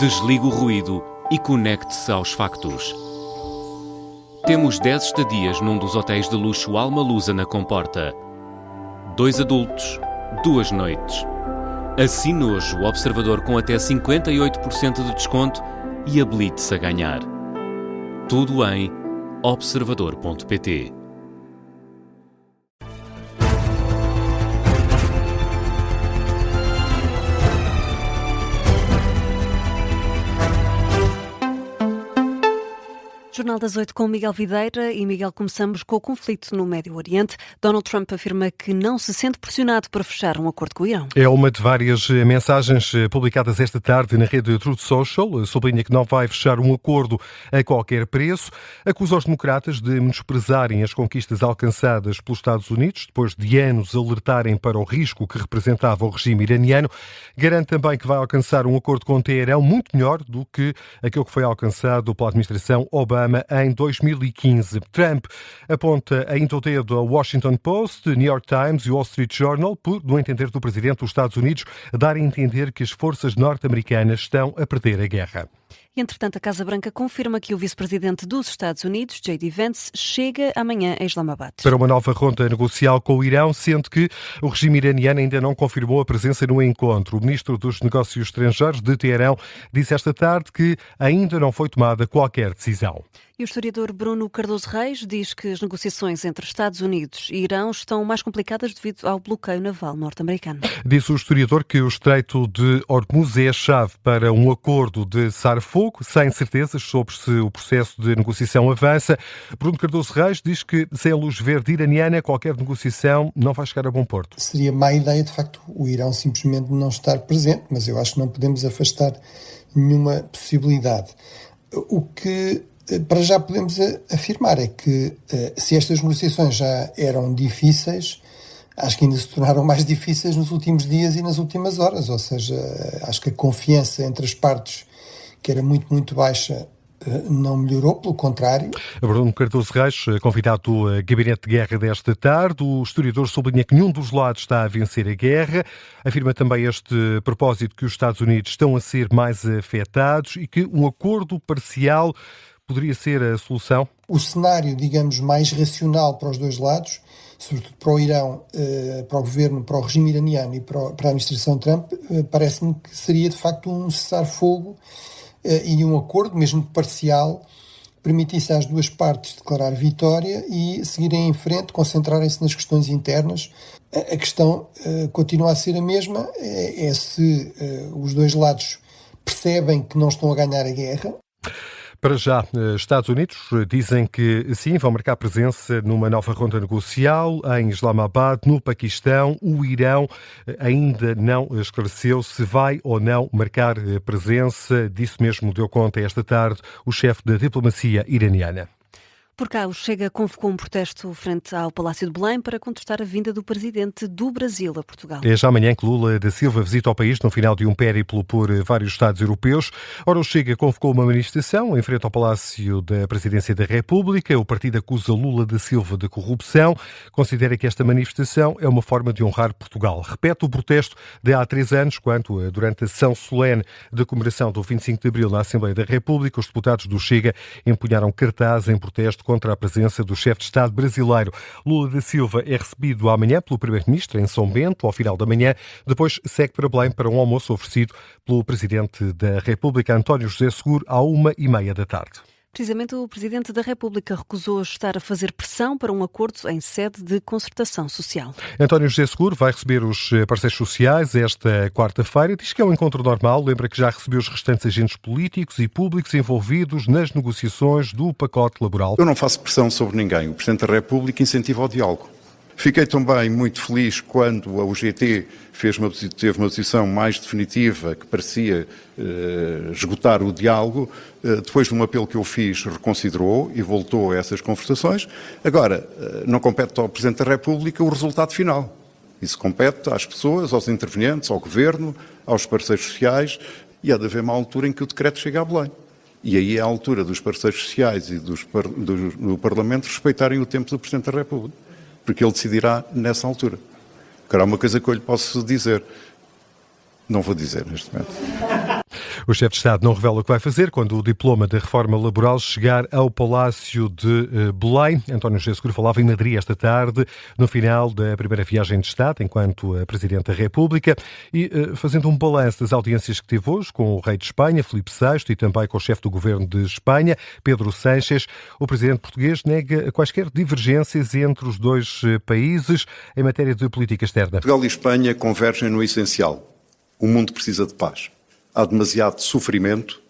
Desligue o ruído e conecte-se aos factos. Temos 10 estadias num dos hotéis de luxo Alma Lusa na Comporta. 2 adultos, 2 noites. Assine hoje o Observador com até 58% de desconto e habilite-se a ganhar. Tudo em observador.pt. Jornal das 8 com Miguel Videira. E, Miguel, começamos com o conflito no Médio Oriente. Donald Trump afirma que não se sente pressionado para fechar um acordo com o Irão. É uma de várias mensagens publicadas esta tarde na rede Truth Social. Sublinha que não vai fechar um acordo a qualquer preço. Acusa os democratas de menosprezarem as conquistas alcançadas pelos Estados Unidos, depois de anos alertarem para o risco que representava o regime iraniano. Garante também que vai alcançar um acordo com Teherão muito melhor do que aquele que foi alcançado pela administração Obama em 2015. Trump aponta ainda o dedo ao Washington Post, New York Times e Wall Street Journal por, no entender do presidente dos Estados Unidos, dar a entender que as forças norte-americanas estão a perder a guerra. E, entretanto, a Casa Branca confirma que o vice-presidente dos Estados Unidos, J.D. Vance, chega amanhã a Islamabad. Para uma nova ronda negocial com o Irão, sendo que o regime iraniano ainda não confirmou a presença no encontro. O ministro dos Negócios Estrangeiros de Teherão disse esta tarde que ainda não foi tomada qualquer decisão. E o historiador Bruno Cardoso Reis diz que as negociações entre Estados Unidos e Irão estão mais complicadas devido ao bloqueio naval norte-americano. Disse o historiador que o Estreito de Hormuz é a chave para um acordo de cessar-fogo, sem certezas sobre se o processo de negociação avança. Bruno Cardoso Reis diz que, sem a luz verde iraniana, qualquer negociação não vai chegar a bom porto. Seria má ideia, de facto, o Irão simplesmente não estar presente, mas eu acho que não podemos afastar nenhuma possibilidade. O que para já podemos afirmar é que se estas negociações já eram difíceis, acho que ainda se tornaram mais difíceis nos últimos dias e nas últimas horas, ou seja, acho que a confiança entre as partes, que era muito, muito baixa, não melhorou, pelo contrário. Bruno Cardoso Reis, convidado do Gabinete de Guerra desta tarde, o historiador sublinha que nenhum dos lados está a vencer a guerra, afirma também este propósito que os Estados Unidos estão a ser mais afetados e que um acordo parcial poderia ser a solução? O cenário, digamos, mais racional para os dois lados, sobretudo para o Irão, para o governo, para o regime iraniano e para a administração Trump, parece-me que seria de facto um cessar-fogo e um acordo, mesmo parcial, permitisse às duas partes declarar vitória e seguirem em frente, concentrarem-se nas questões internas. A questão continua a ser a mesma, é se os dois lados percebem que não estão a ganhar a guerra. Para já, Estados Unidos dizem que sim, vão marcar presença numa nova ronda negocial em Islamabad, no Paquistão. O Irão ainda não esclareceu se vai ou não marcar presença. Disso mesmo deu conta esta tarde o chefe da diplomacia iraniana. Por cá, o Chega convocou um protesto frente ao Palácio de Belém para contestar a vinda do presidente do Brasil a Portugal. É já amanhã que Lula da Silva visita o país no final de um périplo por vários Estados europeus. Ora, o Chega convocou uma manifestação em frente ao Palácio da Presidência da República. O partido acusa Lula da Silva de corrupção. Considera que esta manifestação é uma forma de honrar Portugal. Repete o protesto de há 3 anos, quando, durante a sessão solene de comemoração do 25 de Abril na Assembleia da República, os deputados do Chega empunharam cartazes em protesto contra a presença do chefe de Estado brasileiro. Lula da Silva é recebido amanhã pelo Primeiro-Ministro em São Bento, ao final da manhã. Depois segue para Belém para um almoço oferecido pelo Presidente da República, António José Seguro, à 1h30 da tarde. Precisamente o Presidente da República recusou estar a fazer pressão para um acordo em sede de concertação social. António José Seguro vai receber os parceiros sociais esta quarta-feira. Diz que é um encontro normal. Lembra que já recebeu os restantes agentes políticos e públicos envolvidos nas negociações do pacote laboral. Eu não faço pressão sobre ninguém. O Presidente da República incentiva o diálogo. Fiquei também muito feliz quando a UGT teve uma posição mais definitiva, que parecia esgotar o diálogo. Depois de um apelo que eu fiz, reconsiderou e voltou a essas conversações. Agora, não compete ao Presidente da República o resultado final. Isso compete às pessoas, aos intervenientes, ao Governo, aos parceiros sociais, e há de haver uma altura em que o decreto chega a Belém. E aí é a altura dos parceiros sociais e do Parlamento respeitarem o tempo do Presidente da República, porque ele decidirá nessa altura. Agora, há uma coisa que eu lhe posso dizer. Não vou dizer neste momento. O chefe de Estado não revela o que vai fazer quando o diploma da reforma laboral chegar ao Palácio de Belém. António José Seguro falava em Madrid esta tarde, no final da primeira viagem de Estado, enquanto Presidente da República, e fazendo um balanço das audiências que teve hoje com o rei de Espanha, Filipe VI, e também com o chefe do governo de Espanha, Pedro Sánchez. O presidente português nega quaisquer divergências entre os dois países em matéria de política externa. Portugal e Espanha convergem no essencial. O mundo precisa de paz. Há demasiado sofrimento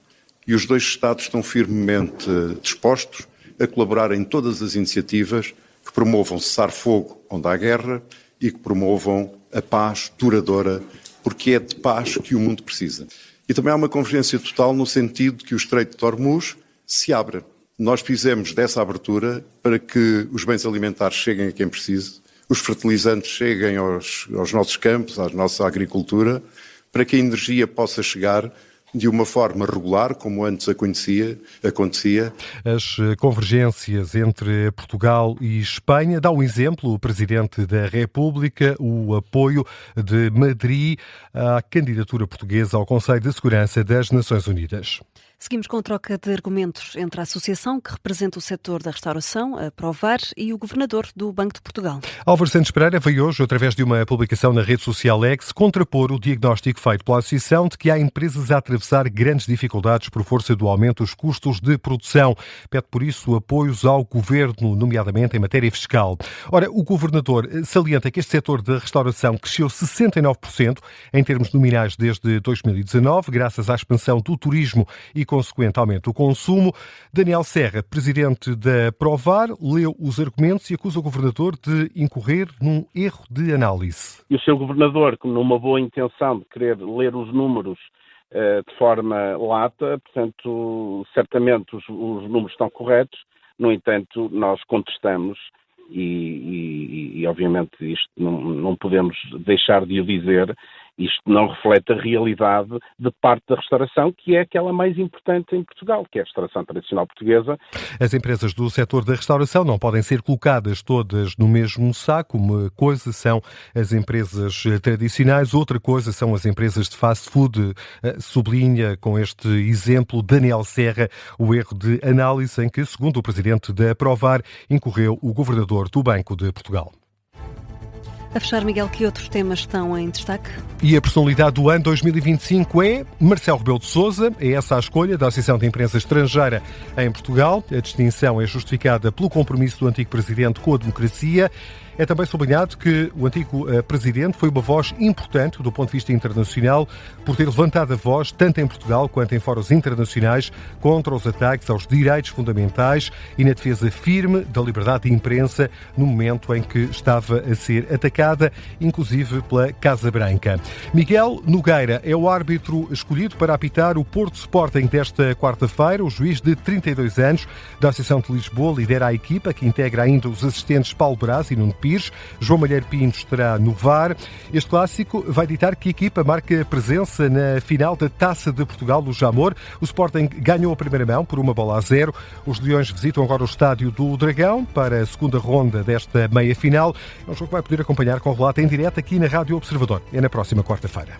e os dois Estados estão firmemente dispostos a colaborar em todas as iniciativas que promovam cessar-fogo onde há guerra e que promovam a paz duradoura, porque é de paz que o mundo precisa. E também há uma convergência total no sentido de que o Estreito de Hormuz se abra. Nós fizemos dessa abertura para que os bens alimentares cheguem a quem precisa, os fertilizantes cheguem aos nossos campos, à nossa agricultura, para que a energia possa chegar de uma forma regular, como antes acontecia. As convergências entre Portugal e Espanha. Dá um exemplo, o Presidente da República, o apoio de Madrid à candidatura portuguesa ao Conselho de Segurança das Nações Unidas. Seguimos com troca de argumentos entre a associação que representa o setor da restauração, a Provar, e o governador do Banco de Portugal. Álvaro Santos Pereira veio hoje, através de uma publicação na rede social X, contrapor o diagnóstico feito pela associação de que há empresas a atravessar grandes dificuldades por força do aumento dos custos de produção. Pede, por isso, apoios ao governo, nomeadamente em matéria fiscal. Ora, o governador salienta que este setor da restauração cresceu 69% em termos nominais desde 2019, graças à expansão do turismo e consequente aumento do consumo. Daniel Serra, presidente da Provar, leu os argumentos e acusa o governador de incorrer num erro de análise. E o seu governador, numa boa intenção de querer ler os números de forma lata, portanto, certamente os números estão corretos, no entanto, nós contestamos e obviamente isto não podemos deixar de o dizer. Isto não reflete a realidade de parte da restauração, que é aquela mais importante em Portugal, que é a restauração tradicional portuguesa. As empresas do setor da restauração não podem ser colocadas todas no mesmo saco. Uma coisa são as empresas tradicionais, outra coisa são as empresas de fast food. Sublinha com este exemplo Daniel Serra o erro de análise em que, segundo o presidente da Provar, incorreu o governador do Banco de Portugal. A fechar, Miguel, que outros temas estão em destaque? E a personalidade do ano 2025 é Marcelo Rebelo de Sousa. É essa a escolha da Associação de Imprensa Estrangeira em Portugal. A distinção é justificada pelo compromisso do antigo presidente com a democracia. É também sublinhado que o antigo presidente foi uma voz importante do ponto de vista internacional por ter levantado a voz, tanto em Portugal quanto em fóruns internacionais, contra os ataques aos direitos fundamentais e na defesa firme da liberdade de imprensa no momento em que estava a ser atacada, inclusive pela Casa Branca. Miguel Nogueira é o árbitro escolhido para apitar o Porto Sporting desta quarta-feira. O juiz de 32 anos da Associação de Lisboa lidera a equipa, que integra ainda os assistentes Paulo Brás e Nuno Pires. João Malheiro Pinto estará no VAR. Este clássico vai ditar que a equipa marca presença na final da Taça de Portugal do Jamor. O Sporting ganhou a primeira mão por 1-0. Os Leões visitam agora o estádio do Dragão para a segunda ronda desta meia-final. É um jogo que vai poder acompanhar com relato em direto aqui na Rádio Observador. É na próxima quarta-feira.